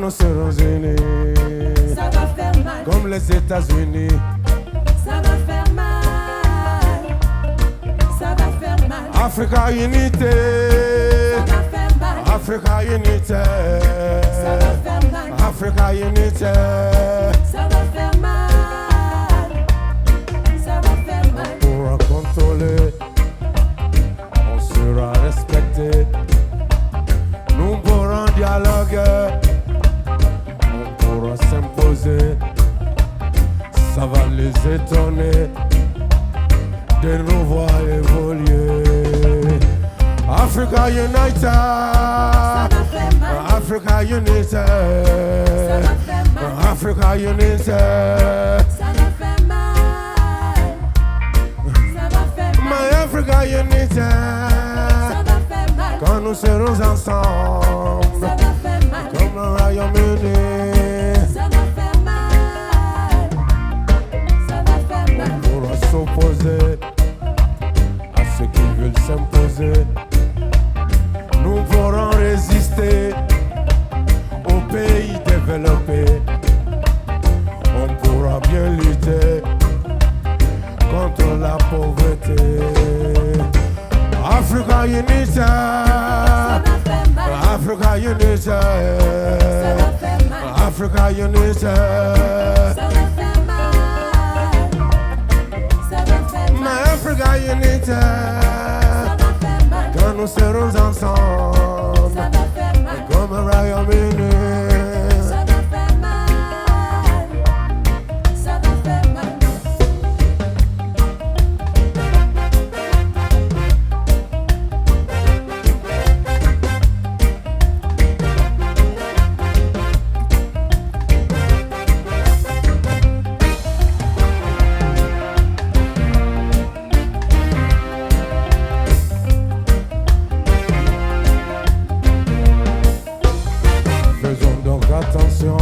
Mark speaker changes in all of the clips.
Speaker 1: nous serons unis,
Speaker 2: ça va faire mal.
Speaker 1: comme les États-Unis.
Speaker 2: Ça va faire mal. Ça va faire mal.
Speaker 1: Africa Unité,
Speaker 2: Ça va faire mal.
Speaker 1: Africa Unité,
Speaker 2: Ça va faire mal.
Speaker 1: Africa Unité.
Speaker 2: Ça va faire mal. Ça va faire mal.
Speaker 1: On pourra contrôler, on sera respecté. Nous pourrons dialoguer, on pourra s'imposer. Ça va les étonner de nous voir évoluer. Africa United,
Speaker 2: Ça va faire mal.
Speaker 1: Africa United,
Speaker 2: Ça va faire mal.
Speaker 1: Africa United.
Speaker 2: Ça va faire mal. Ça va faire mal.
Speaker 1: My Africa United,
Speaker 2: Ça va faire mal.
Speaker 1: quand nous serons ensemble,
Speaker 2: Ça va faire mal.
Speaker 1: comme le Royaume-Uni,
Speaker 2: Ça va faire mal. Ça va faire mal.
Speaker 1: on pourra s'opposer à ceux qui veulent s'imposer. Nous pourrons résister aux pays développés. On pourra bien lutter contre la pauvreté. Africa Unity,
Speaker 2: Ça va faire mal.
Speaker 1: Africa Unity,
Speaker 2: Ça va faire mal.
Speaker 1: Africa Unity.
Speaker 2: Ça va faire mal. Ça va faire mal.
Speaker 1: My Africa Unity,
Speaker 2: Ça va faire mal.
Speaker 1: quand nous serons ensemble,
Speaker 2: Ça va faire mal.
Speaker 1: comme un Royaume-Uni.
Speaker 2: Ça va faire mal. Ça va faire mal.
Speaker 1: Faisons donc attention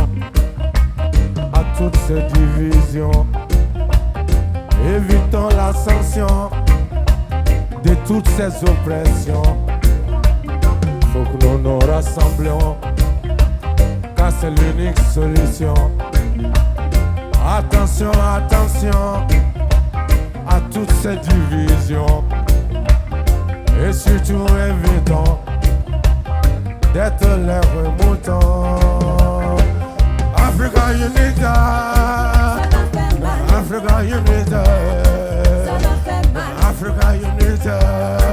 Speaker 1: à toutes ces divisions. Évitons la sanction de toutes ces oppressions. Faut que nous nous rassemblions, car c'est l'unique solution. Attention, attention à toutes ces divisions. Et surtout évitons d'être les remoutants. Africa Unity,
Speaker 2: Ça va faire mal.
Speaker 1: Africa Unity,
Speaker 2: Ça va faire mal.
Speaker 1: Africa Unity.